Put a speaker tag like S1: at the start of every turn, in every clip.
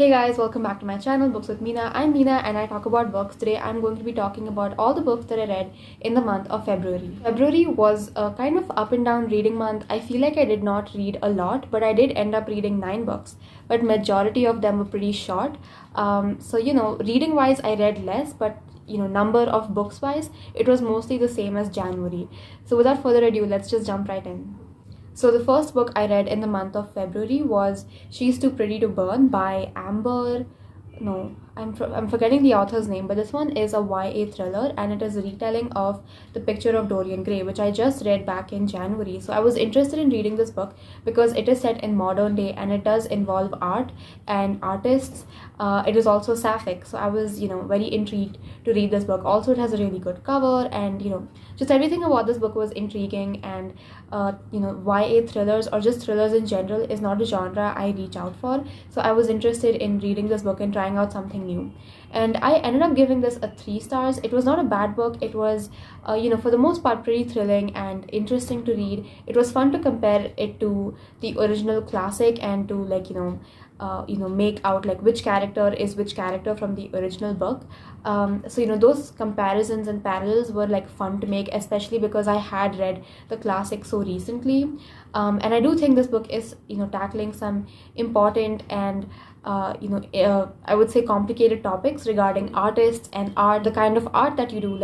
S1: Hey guys, welcome back to my channel, Books with Meena. I'm Meena and I talk about books. Today I'm going to be talking about all the books that I read in the month of February. February was a kind of up and down reading month. I feel like I did not read a lot, but I did end up reading 9 books. But majority of them were pretty short. Reading wise I read less, but number of books wise, it was mostly the same as January. So without further ado, let's just jump right in. So the first book I read in the month of February was She's Too Pretty to Burn by Amber. No, I'm forgetting the author's name, but this one is a YA thriller and it is a retelling of The Picture of Dorian Gray, which I just read back in January. So I was interested in reading this book because it is set in modern day and it does involve art and artists. It is also sapphic, so I was very intrigued to read this book. Also, it has a really good cover and just everything about this book was intriguing. And YA thrillers or just thrillers in general is not a genre I reach out for, so I was interested in reading this book and trying out something new, and I ended up giving this a 3 stars. It was not a bad book. It was for the most part pretty thrilling and interesting to read. It was fun to compare it to the original classic and to make out like which character is which character from the original book. Those comparisons and parallels were like fun to make, especially because I had read the classic so recently. And I do think this book is tackling some important and I would say complicated topics regarding artists and art, the kind of art that you do.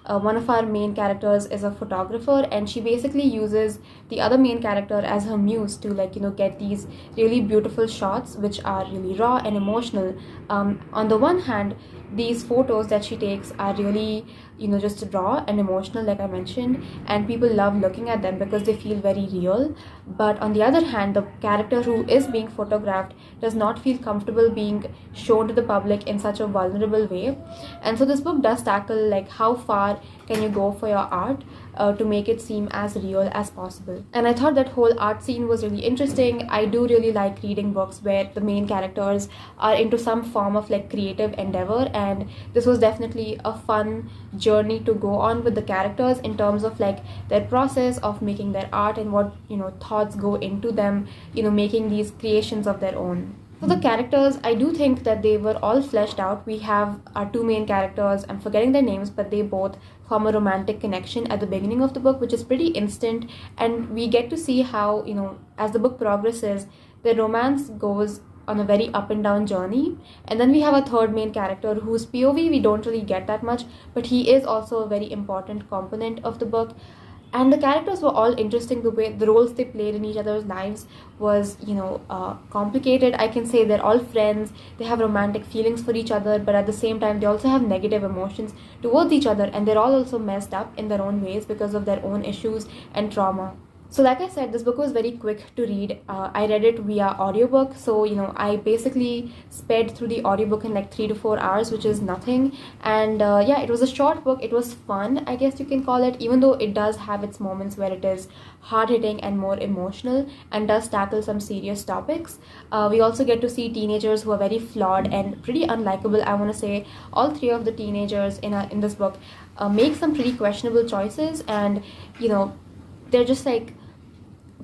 S1: One of our main characters is a photographer and she basically uses the other main character as her muse to get these really beautiful shots which are really raw and emotional. On the one hand, these photos that she takes are really just raw and emotional, like I mentioned, and people love looking at them because they feel very real. But on the other hand, the character who is being photographed does not feel comfortable being shown to the public in such a vulnerable way. And so this book does tackle like how far can you go for your art to make it seem as real as possible. And I thought that whole art scene was really interesting. I do really like reading books where the main characters are into some form of like creative endeavor, and this was definitely a fun journey to go on with the characters in terms of like their process of making their art and what thoughts go into them making these creations of their own. For the characters, I do think that they were all fleshed out. We have our 2 main characters, I'm forgetting their names, but they both form a romantic connection at the beginning of the book, which is pretty instant, and we get to see how as the book progresses, the romance goes on a very up and down journey. And then we have a third main character whose POV we don't really get that much, but he is also a very important component of the book. And the characters were all interesting. The way the roles they played in each other's lives was complicated. I can say they're all friends, they have romantic feelings for each other, but at the same time they also have negative emotions towards each other, and they're all also messed up in their own ways because of their own issues and trauma. So like I said, this book was very quick to read. I read it via audiobook, so I basically sped through the audiobook in like 3 to 4 hours, which is nothing. And it was a short book. It was fun, I guess you can call it, even though it does have its moments where it is hard-hitting and more emotional and does tackle some serious topics. We also get to see teenagers who are very flawed and pretty unlikable. I want to say all 3 of the teenagers in this book make some pretty questionable choices, and they're just like,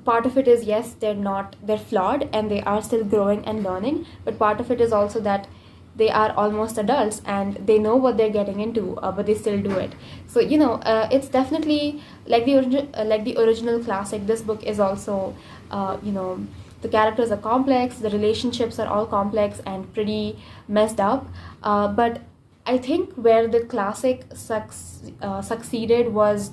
S1: part of it is, yes, they're flawed and they are still growing and learning, but part of it is also that they are almost adults and they know what they're getting into, but they still do it. So it's definitely like the original classic. This book is also the characters are complex, the relationships are all complex and pretty messed up, but I think where the classic succeeded was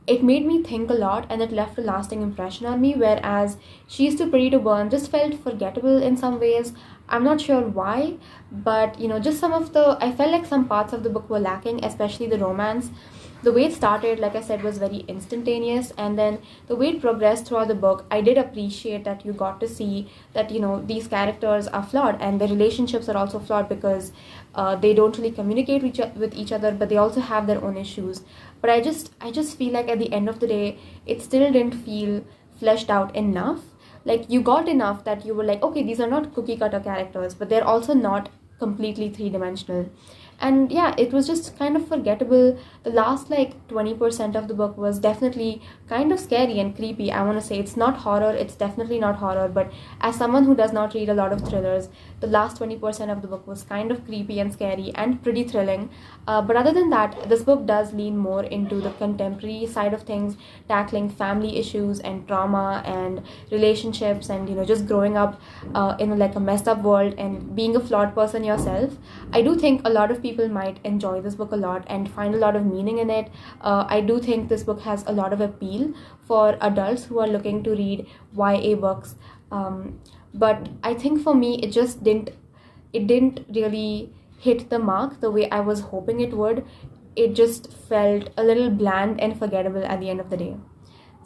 S1: it made me think a lot and it left a lasting impression on me, whereas She's Too Pretty to Burn just felt forgettable in some ways. I'm not sure why, but just I felt like some parts of the book were lacking, especially the romance. The way it started, like I said, was very instantaneous, and then the way it progressed throughout the book, I did appreciate that you got to see that these characters are flawed and their relationships are also flawed because they don't really communicate with each other, but they also have their own issues. But I just feel like at the end of the day, it still didn't feel fleshed out enough. Like you got enough that you were like, okay, these are not cookie cutter characters, but they're also not completely 3-dimensional. And yeah, it was just kind of forgettable. The last like 20% of the book was definitely kind of scary and creepy. I want to say it's not horror, it's definitely not horror, but as someone who does not read a lot of thrillers, the last 20% of the book was kind of creepy and scary and pretty thrilling. But other than that, this book does lean more into the contemporary side of things, tackling family issues and trauma and relationships, and just growing up in like a messed up world and being a flawed person yourself. I do think a lot of people might enjoy this book a lot and find a lot of meaning in it. I do think this book has a lot of appeal for adults who are looking to read YA books. But I think for me, it didn't really hit the mark the way I was hoping it would. It just felt a little bland and forgettable at the end of the day.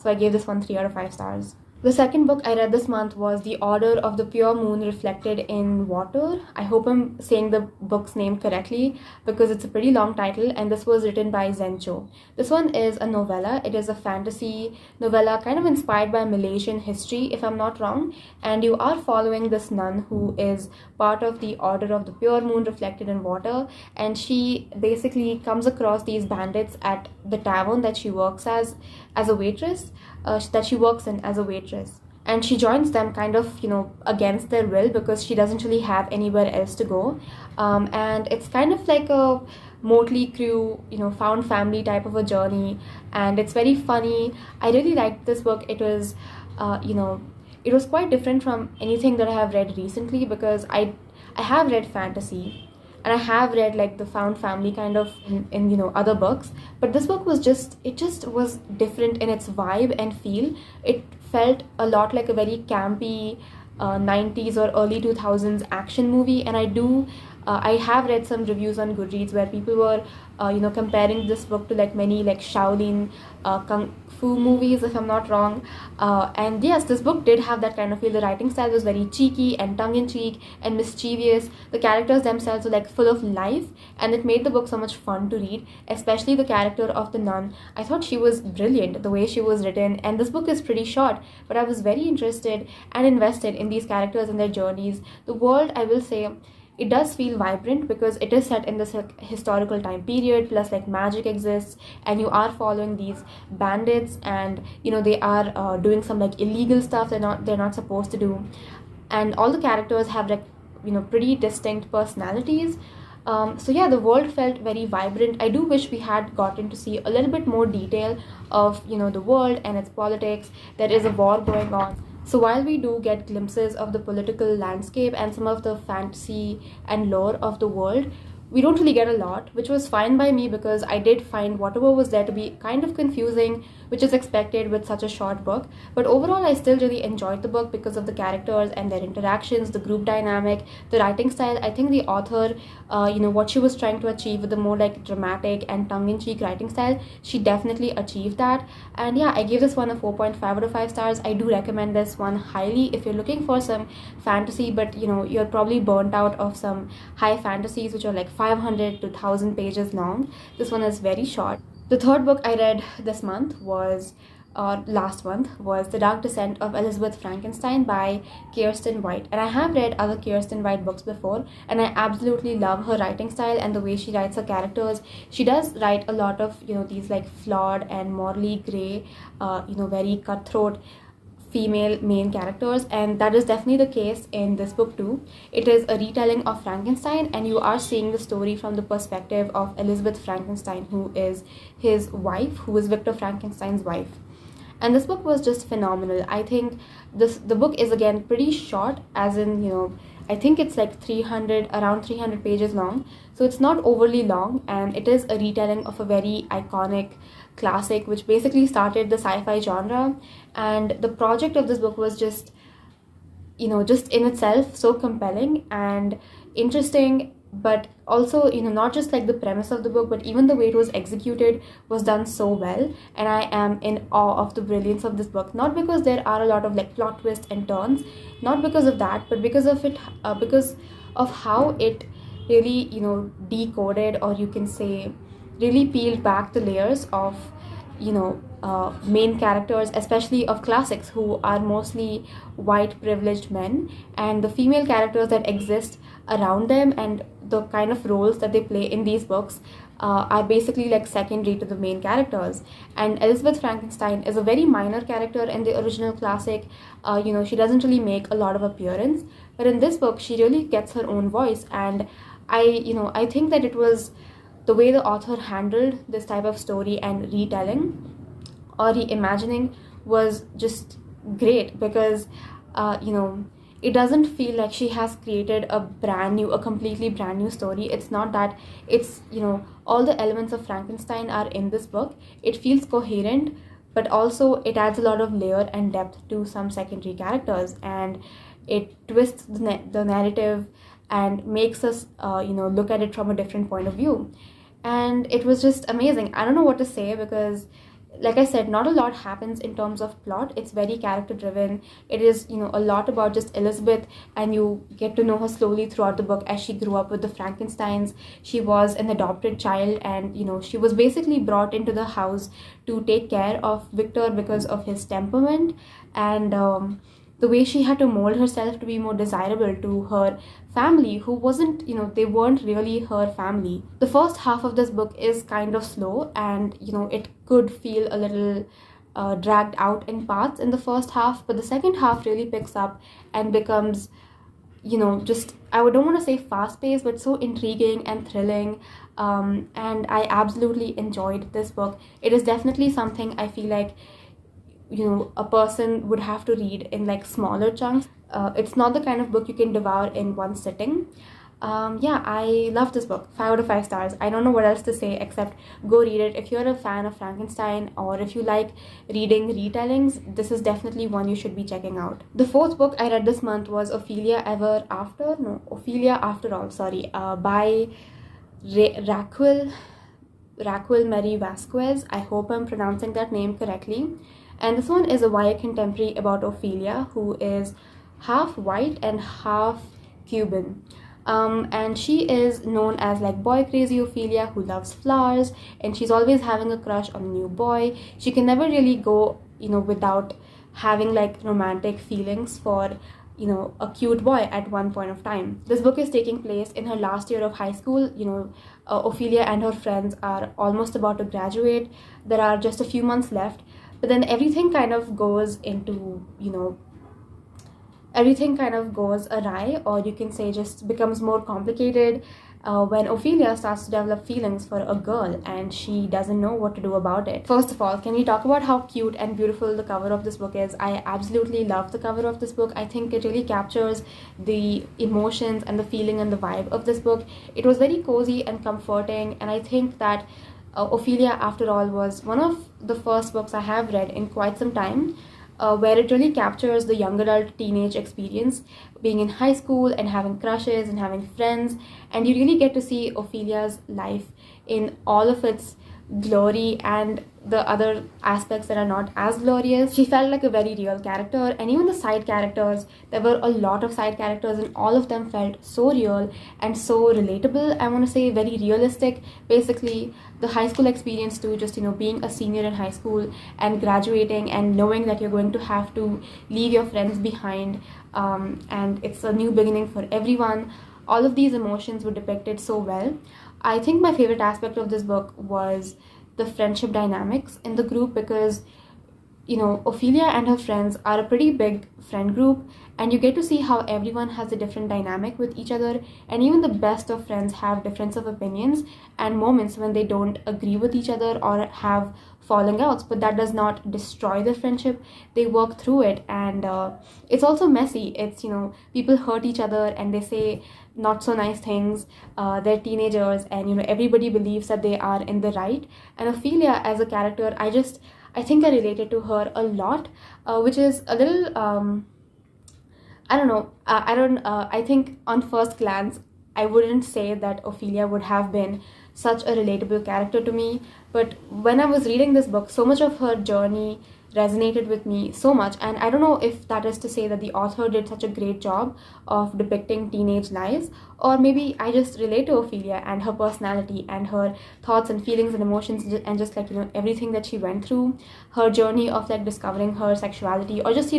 S1: So I gave this one 3 out of 5 stars. The second book I read this month was The Order of the Pure Moon Reflected in Water. I hope I'm saying the book's name correctly because it's a pretty long title, and this was written by Zencho. This one is a novella. It is a fantasy novella kind of inspired by Malaysian history, if I'm not wrong, and you are following this nun who is part of the Order of the Pure Moon Reflected in Water, and she basically comes across these bandits at the tavern that she works as a waitress, that she works in as a waitress. And she joins them kind of, against their will because she doesn't really have anywhere else to go. And it's kind of like a Motley Crue, found family type of a journey. And it's very funny. I really liked this book. It was, it was quite different from anything that I have read recently because I have read fantasy, and I have read like the found family kind of in other books, but this book was just was different in its vibe and feel. It felt a lot like a very campy 90s or early 2000s action movie, and I have read some reviews on Goodreads where people were comparing this book to like many like Shaolin kung fu movies, if I'm not wrong. And yes, this book did have that kind of feel. The writing style was very cheeky and tongue-in-cheek and mischievous. The characters themselves were like full of life, and it made the book so much fun to read, especially the character of the nun. I thought she was brilliant, the way she was written, and this book is pretty short, but I was very interested and invested in these characters and their journeys. The world, I will say, it does feel vibrant because it is set in this historical time period, plus like magic exists, and you are following these bandits, and they are doing some like illegal stuff they're not supposed to do, and all the characters have like pretty distinct personalities. So yeah, the world felt very vibrant. I do wish we had gotten to see a little bit more detail of the world and its politics. There is a war going on. So while we do get glimpses of the political landscape and some of the fantasy and lore of the world, we don't really get a lot, which was fine by me because I did find whatever was there to be kind of confusing, which is expected with such a short book. But overall, I still really enjoyed the book because of the characters and their interactions, the group dynamic, the writing style. I think the author, what she was trying to achieve with the more like dramatic and tongue-in-cheek writing style, she definitely achieved that. And yeah, I gave this one a 4.5 out of 5 stars. I do recommend this one highly if you're looking for some fantasy, but you're probably burnt out of some high fantasies which are like 500 to 1000 pages long. This one is very short. The third book I read this month last month was The Dark Descent of Elizabeth Frankenstein by Kirsten White. And I have read other Kirsten White books before, and I absolutely love her writing style and the way she writes her characters. She does write a lot of, these like flawed and morally grey, very cutthroat female main characters, and that is definitely the case in this book too. It is a retelling of Frankenstein, and you are seeing the story from the perspective of Elizabeth Frankenstein, who is his wife, who is Victor Frankenstein's wife. And this book was just phenomenal. I think the book is again pretty short, as in I think it's like around 300 pages long, so it's not overly long, and it is a retelling of a very iconic classic which basically started the sci-fi genre. And the project of this book was just just in itself so compelling and interesting, but also not just like the premise of the book, but even the way it was executed was done so well. And I am in awe of the brilliance of this book, not because there are a lot of like plot twists and turns, not because of that, but because of it, because of how it really decoded, or you can say really peeled back the layers of main characters, especially of classics, who are mostly white privileged men, and the female characters that exist around them and the kind of roles that they play in these books are basically like secondary to the main characters. And Elizabeth Frankenstein is a very minor character in the original classic. She doesn't really make a lot of appearance, but in this book she really gets her own voice. And I think that it was the way the author handled this type of story and retelling or reimagining was just great, because it doesn't feel like she has created a completely brand new story. It's not that. It's all the elements of Frankenstein are in this book. It feels coherent, but also it adds a lot of layer and depth to some secondary characters, and it twists the narrative and makes us look at it from a different point of view. And it was just amazing. I don't know what to say, because like I said, not a lot happens in terms of plot. It's very character driven. It is a lot about just Elizabeth, and you get to know her slowly throughout the book as she grew up with the Frankensteins. She was an adopted child, and she was basically brought into the house to take care of Victor because of his temperament, and the way she had to mold herself to be more desirable to her family, who wasn't, they weren't really her family. The first half of this book is kind of slow, and it could feel a little dragged out in parts in the first half, but the second half really picks up and becomes just, don't want to say fast paced, but so intriguing and thrilling. And I absolutely enjoyed this book. It is definitely something I feel like a person would have to read in like smaller chunks. It's not the kind of book you can devour in one sitting. I love this book. 5 out of 5 stars. I don't know what else to say except go read it. If you're a fan of Frankenstein, or if you like reading retellings, this is definitely one you should be checking out. The fourth book I read this month was Ophelia After All, by Raquel Mary Vasquez. I hope I'm pronouncing that name correctly. And this one is a YA contemporary about Ophelia, who is half white and half Cuban. And she is known as like boy crazy Ophelia, who loves flowers, and she's always having a crush on a new boy. She can never really go without having like romantic feelings for a cute boy at one point of time. This book is taking place in her last year of high school. Ophelia and her friends are almost about to graduate. There are just a few months left, but then everything kind of goes awry, or you can say just becomes more complicated when Ophelia starts to develop feelings for a girl, and she doesn't know what to do about it. First of all, can we talk about how cute and beautiful the cover of this book is? I absolutely love the cover of this book. I think it really captures the emotions and the feeling and the vibe of this book. It was very cozy and comforting, and I think that Ophelia After All was one of the first books I have read in quite some time where it really captures the young adult teenage experience, being in high school and having crushes and having friends, and you really get to see Ophelia's life in all of its glory and the other aspects that are not as glorious. She felt like a very real character, and even the side characters, there were a lot of side characters and all of them felt so real and so relatable. I want to say very realistic. Basically the high school experience too, just being a senior in high school and graduating and knowing that you're going to have to leave your friends behind, and it's a new beginning for everyone. All of these emotions were depicted so well. I think my favorite aspect of this book was the friendship dynamics in the group, because Ophelia and her friends are a pretty big friend group, and you get to see how everyone has a different dynamic with each other, and even the best of friends have difference of opinions and moments when they don't agree with each other or have falling outs, but that does not destroy the friendship. They work through it, and it's also messy. It's people hurt each other and they say not so nice things. They're teenagers, and everybody believes that they are in the right. And Ophelia as a character, I think I related to her a lot, which is a little I don't know. I think on first glance I wouldn't say that Ophelia would have been such a relatable character to me, but when I was reading this book, so much of her journey resonated with me so much. And I don't know if that is to say that the author did such a great job of depicting teenage lives, or maybe I just relate to Ophelia and her personality and her thoughts and feelings and emotions, and just like everything that she went through, her journey of like discovering her sexuality, or just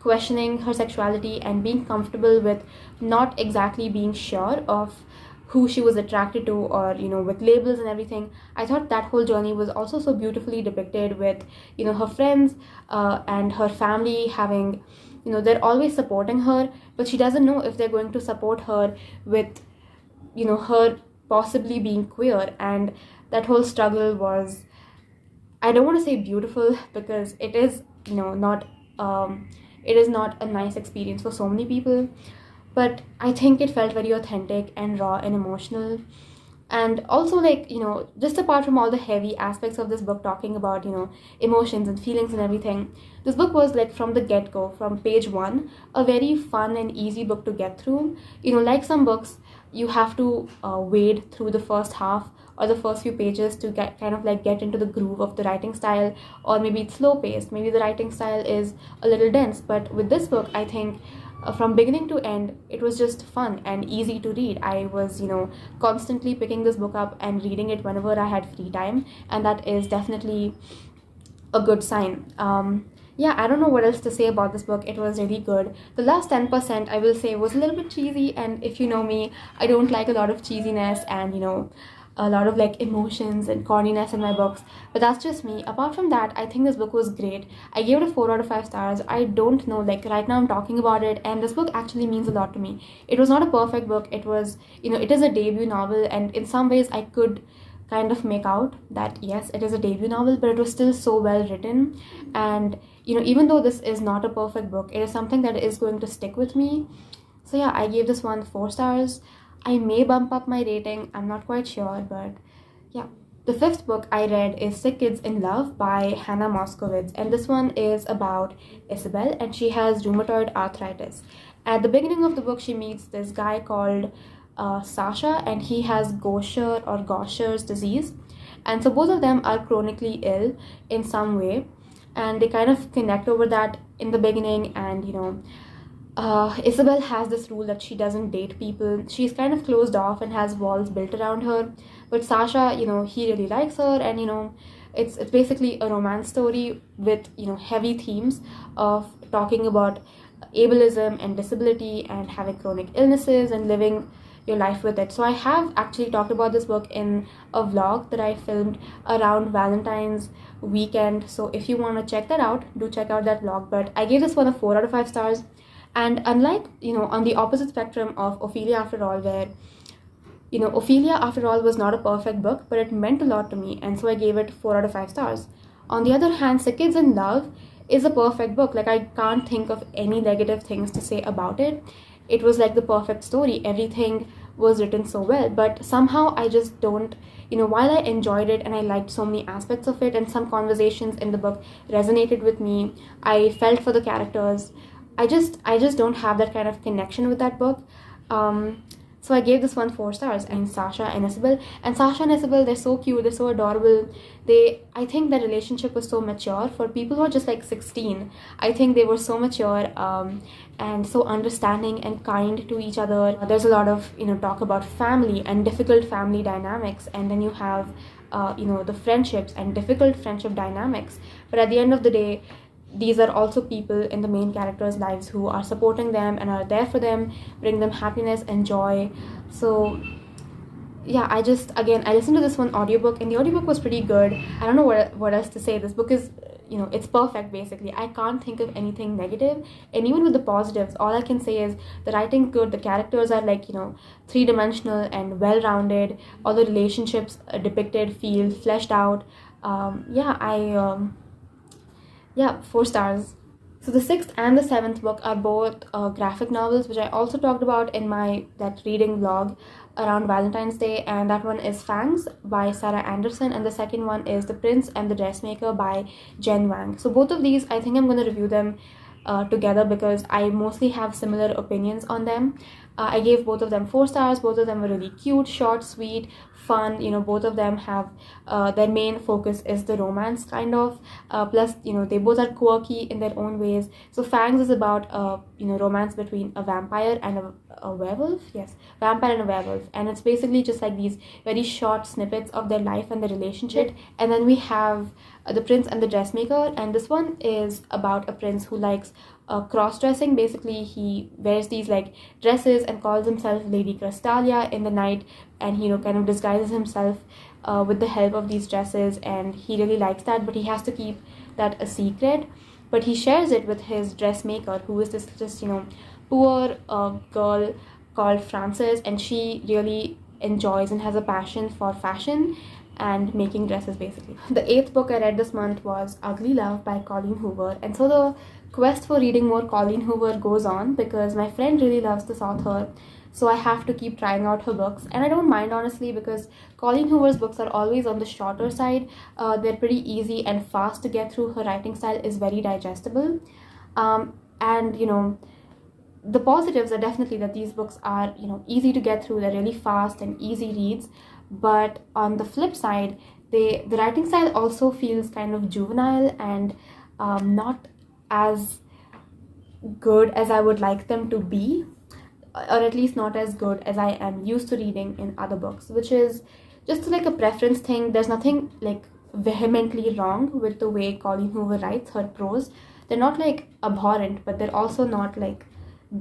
S1: questioning her sexuality and being comfortable with not exactly being sure of who she was attracted to, or with labels and everything. I thought that whole journey was also so beautifully depicted with her friends and her family having, they're always supporting her, but she doesn't know if they're going to support her with her possibly being queer. And that whole struggle was, I don't want to say beautiful, because it is not it is not a nice experience for so many people, but I think it felt very authentic and raw and emotional. And also, like, just apart from all the heavy aspects of this book talking about emotions and feelings and everything, this book was, like, from the get-go, from page one, a very fun and easy book to get through. Like some books, you have to wade through the first half or the first few pages to get into the groove of the writing style, or maybe it's slow paced, maybe the writing style is a little dense. But with this book, I think from beginning to end, it was just fun and easy to read. I was constantly picking this book up and reading it whenever I had free time, and that is definitely a good sign. Yeah, I don't know what else to say about this book. It was really good. The last 10%, I will say, was a little bit cheesy, and if you know me, I don't like a lot of cheesiness and a lot of, like, emotions and corniness in my books, but that's just me. Apart from that, I think this book was great. I gave it a 4 out of 5 stars. I don't know, like, right now I'm talking about it, and this book actually means a lot to me. It was not a perfect book. It was, it is a debut novel, and in some ways I could kind of make out that yes, it is a debut novel, but it was still so well written. And even though this is not a perfect book, it is something that is going to stick with me. So yeah, I gave this one 4 stars. I may bump up my rating, I'm not quite sure, but yeah. The 5th book I read is Sick Kids in Love by Hannah Moskowitz, and this one is about Isabel, and she has rheumatoid arthritis. At the beginning of the book, she meets this guy called Sasha, and he has Gaucher's disease, and so both of them are chronically ill in some way, and they kind of connect over that in the beginning. And Isabel has this rule that she doesn't date people. She's kind of closed off and has walls built around her. But Sasha, he really likes her, and it's basically a romance story with heavy themes of talking about ableism and disability and having chronic illnesses and living your life with it. So I have actually talked about this book in a vlog that I filmed around Valentine's weekend. So if you want to check that out, do check out that vlog. But I gave this one a 4 out of 5 stars. And unlike, on the opposite spectrum of Ophelia After All, where, Ophelia After All was not a perfect book, but it meant a lot to me, and so I gave it 4 out of 5 stars. On the other hand, Sick Kids in Love is a perfect book. Like, I can't think of any negative things to say about it. It was like the perfect story. Everything was written so well, but somehow I just don't, while I enjoyed it and I liked so many aspects of it, and some conversations in the book resonated with me, I felt for the characters, I just don't have that kind of connection with that book. So I gave this one 4 stars. And Sasha and Isabel, they're so cute, they're so adorable. I think their relationship was so mature for people who are just like 16. I think they were so mature and so understanding and kind to each other. There's a lot of talk about family and difficult family dynamics, and then you have the friendships and difficult friendship dynamics. But at the end of the day, these are also people in the main characters' lives who are supporting them and are there for them, bring them happiness and joy. So yeah, I listened to this one audiobook, and the audiobook was pretty good. I don't know what else to say. This book is, it's perfect basically. I can't think of anything negative, and even with the positives, all I can say is the writing's good, the characters are like, three-dimensional and well-rounded, all the relationships depicted feel fleshed out. 4 stars. So the 6th and the 7th book are both graphic novels, which I also talked about in that reading vlog around Valentine's Day, and that one is Fangs by Sarah Anderson, and the second one is The Prince and the Dressmaker by Jen Wang. So both of these, I think I'm going to review them together because I mostly have similar opinions on them. I gave both of them 4 stars. Both of them were really cute, short, sweet, fun. Both of them have their main focus is the romance kind of. Plus, they both are quirky in their own ways. So Fangs is about romance between a vampire and a werewolf. Yes, vampire and a werewolf, and it's basically just like these very short snippets of their life and their relationship. And then we have The Prince and the Dressmaker, and this one is about a prince who likes cross-dressing. Basically, he wears these like dresses and calls himself Lady Crystalia in the night, and he kind of disguises himself with the help of these dresses, and he really likes that, but he has to keep that a secret. But he shares it with his dressmaker, who is this just poor girl called Frances, and she really enjoys and has a passion for fashion and making dresses. Basically, the eighth book I read this month was Ugly Love by Colleen Hoover, and so the quest for reading more Colleen Hoover goes on because my friend really loves this author, so I have to keep trying out her books, and I don't mind, honestly, because Colleen Hoover's books are always on the shorter side. They're pretty easy and fast to get through. Her writing style is very digestible, and the positives are definitely that these books are easy to get through. They're really fast and easy reads. But on the flip side, the writing style also feels kind of juvenile and not as good as I would like them to be, or at least not as good as I am used to reading in other books, which is just like a preference thing. There's nothing like vehemently wrong with the way Colleen Hoover writes her prose. They're not like abhorrent, but they're also not like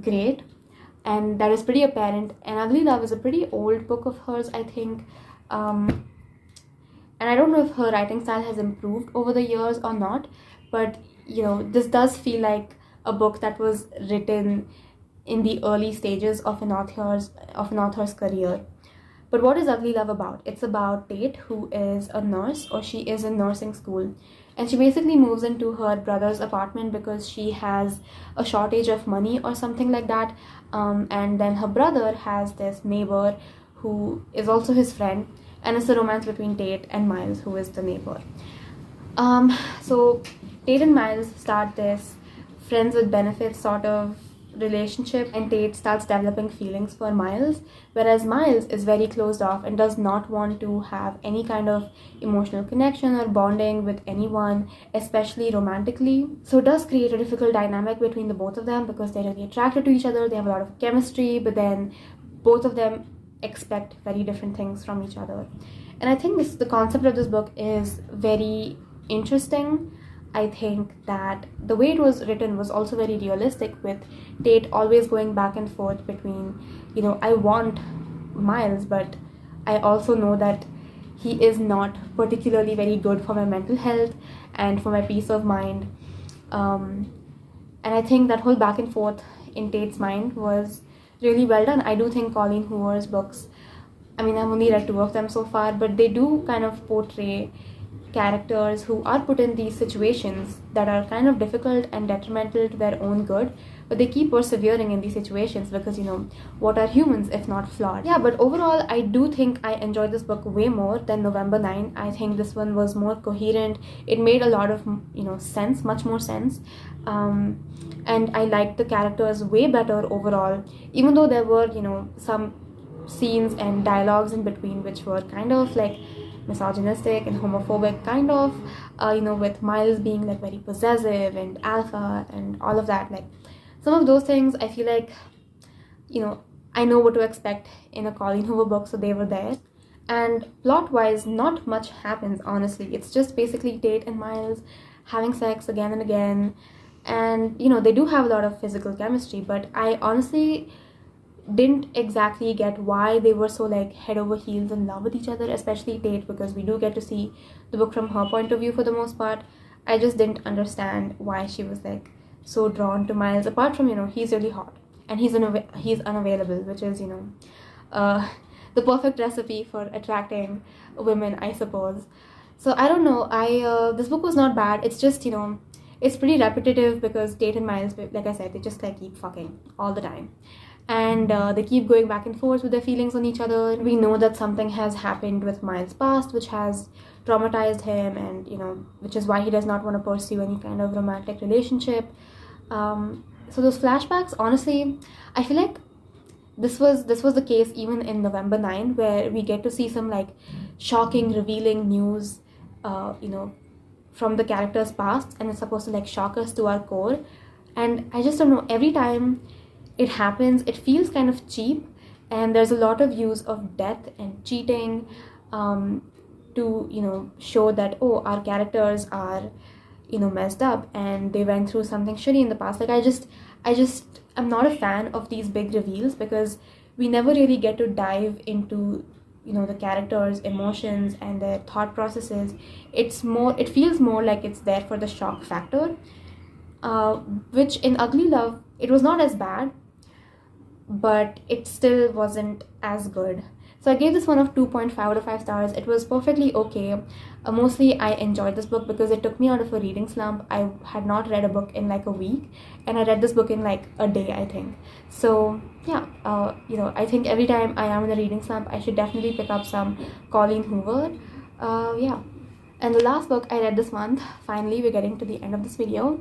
S1: great, and that is pretty apparent. And Ugly Love is a pretty old book of hers, I think, and I don't know if her writing style has improved over the years or not, but this does feel like a book that was written in the early stages of an author's career. But what is Ugly Love about? It's about Tate, who is a nurse, or she is in nursing school, and she basically moves into her brother's apartment because she has a shortage of money or something like that. And then her brother has this neighbor who is also his friend, and it's a romance between Tate and Miles, who is the neighbor. So Tate and Miles start this friends with benefits sort of relationship, and Tate starts developing feelings for Miles, whereas Miles is very closed off and does not want to have any kind of emotional connection or bonding with anyone, especially romantically. So it does create a difficult dynamic between the both of them because they're really attracted to each other, they have a lot of chemistry, but then both of them expect very different things from each other. And I think the concept of this book is very interesting. I think that the way it was written was also very realistic, with Tate always going back and forth between, I want Miles, but I also know that he is not particularly very good for my mental health and for my peace of mind. And I think that whole back and forth in Tate's mind was really well done. I do think Colleen Hoover's books, I've only read 2 of them so far, but they do kind of portray characters who are put in these situations that are kind of difficult and detrimental to their own good, but they keep persevering in these situations because what are humans if not flawed? Yeah, but overall I do think I enjoyed this book way more than November 9. I think this one was more coherent. It made a lot of sense, much more sense, and I liked the characters way better overall, even though there were some scenes and dialogues in between which were kind of like misogynistic and homophobic, kind of, with Miles being like very possessive and alpha and all of that. Like some of those things, I feel like, I know what to expect in a Colleen Hoover book, so they were there. And plot-wise, not much happens, honestly. It's just basically Tate and Miles having sex again and again, and they do have a lot of physical chemistry, but I honestly didn't exactly get why they were so like head over heels in love with each other, especially Tate, because we do get to see the book from her point of view for the most part. I just didn't understand why she was like so drawn to Miles, apart from he's really hot and he's unavailable, which is the perfect recipe for attracting women, I suppose. So I don't know, this book was not bad. It's just it's pretty repetitive because Tate and Miles, like I said, they just like keep fucking all the time, and they keep going back and forth with their feelings on each other. We know that something has happened with Miles' past which has traumatized him, and which is why he does not want to pursue any kind of romantic relationship. So those flashbacks, honestly, I feel like this was the case even in November 9, where we get to see some like shocking, revealing news from the character's past, and it's supposed to like shock us to our core. And I just don't know, every time it happens, it feels kind of cheap, and there's a lot of use of death and cheating to show that, oh, our characters are messed up and they went through something shitty in the past. Like I'm not a fan of these big reveals because we never really get to dive into the characters' emotions and their thought processes. It feels more like it's there for the shock factor, which in Ugly Love it was not as bad, but it still wasn't as good. So I gave this one of 2.5 out of 5 stars. It was perfectly okay. Mostly I enjoyed this book because it took me out of a reading slump. I had not read a book in like a week, and I read this book in like a day, I think. So yeah, I think every time I am in a reading slump, I should definitely pick up some Colleen Hoover. Yeah. And the last book I read this month, finally we're getting to the end of this video,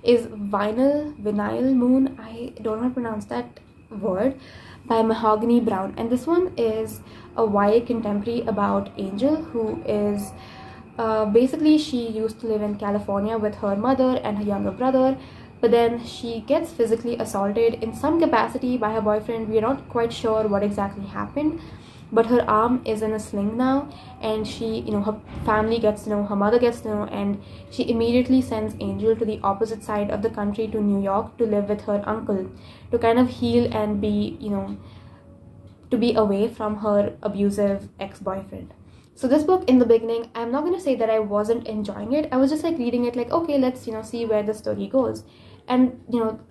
S1: is Vinyl Moon. I don't know how to pronounce that word, by Mahogany Brown. And this one is a YA contemporary about Angel, who is basically, she used to live in California with her mother and her younger brother, but then she gets physically assaulted in some capacity by her boyfriend. We're not quite sure what exactly happened, but her arm is in a sling now, and she, her family gets to know, her mother gets to know, and she immediately sends Angel to the opposite side of the country, to New York, to live with her uncle, to kind of heal and be, to be away from her abusive ex-boyfriend. So this book, in the beginning, I'm not going to say that I wasn't enjoying it. I was just like reading it like, okay, let's, see where the story goes. And,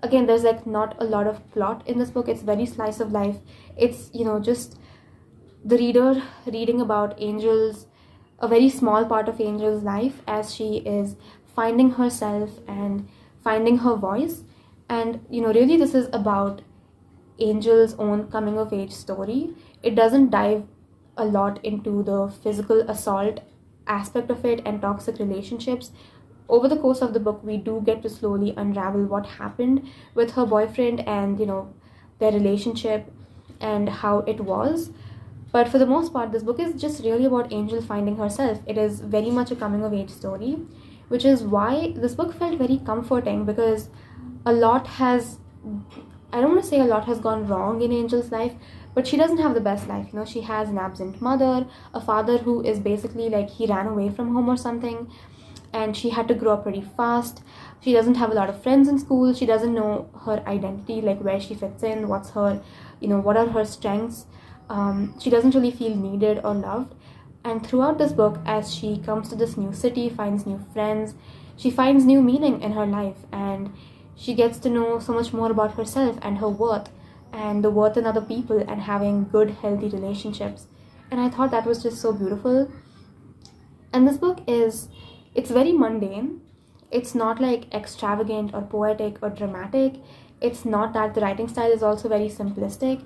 S1: again, there's like not a lot of plot in this book. It's very slice of life. It's, just the reader reading about a very small part of Angel's life as she is finding herself and finding her voice. And, really this is about Angel's own coming of age story. It doesn't dive a lot into the physical assault aspect of it and toxic relationships. Over the course of the book, we do get to slowly unravel what happened with her boyfriend and, their relationship and how it was. But for the most part, this book is just really about Angel finding herself. It is very much a coming of age story, which is why this book felt very comforting, because I don't want to say a lot has gone wrong in Angel's life, but she doesn't have the best life. She has an absent mother, a father who is basically like he ran away from home or something, and she had to grow up pretty fast. She doesn't have a lot of friends in school. She doesn't know her identity, like where she fits in, what's her, what are her strengths. She doesn't really feel needed or loved. And throughout this book, as she comes to this new city, finds new friends, she finds new meaning in her life, and she gets to know so much more about herself and her worth and the worth in other people and having good, healthy relationships. And I thought that was just so beautiful. And this book it's very mundane. It's not like extravagant or poetic or dramatic. It's not that. The writing style is also very simplistic.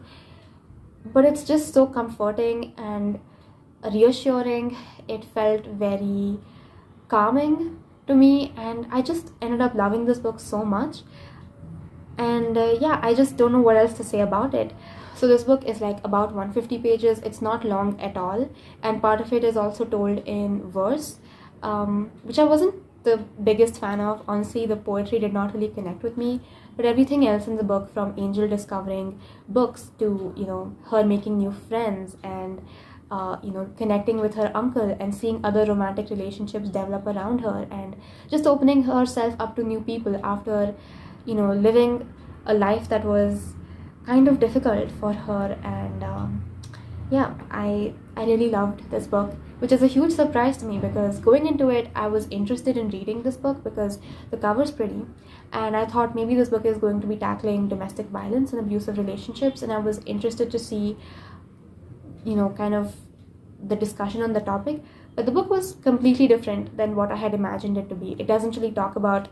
S1: But it's just so comforting and reassuring. It felt very calming to me, and I just ended up loving this book so much. And I just don't know what else to say about it. So this book is like about 150 pages. It's not long at all, and part of it is also told in verse, which I wasn't the biggest fan of. Honestly, the poetry did not really connect with me, but everything else in the book, from Angel discovering books to her making new friends and connecting with her uncle and seeing other romantic relationships develop around her, and just opening herself up to new people after living a life that was kind of difficult for her. And I really loved this book, which is a huge surprise to me, because going into it, I was interested in reading this book because the cover's pretty, and I thought maybe this book is going to be tackling domestic violence and abusive relationships, and I was interested to see kind of the discussion on the topic. But the book was completely different than what I had imagined it to be. It doesn't really talk about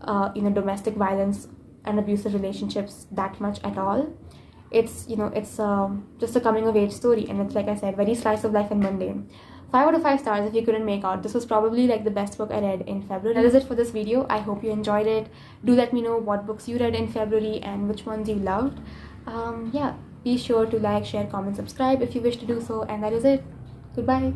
S1: domestic violence and abusive relationships that much at all. It's just a coming of age story, and it's, like I said, very slice of life and mundane. 5 out of 5 stars if you couldn't make out. This was probably like the best book I read in February. That is it for this video. I hope you enjoyed it. Do let me know what books you read in February and which ones you loved. Be sure to like, share, comment, subscribe if you wish to do so, and that is it. Goodbye.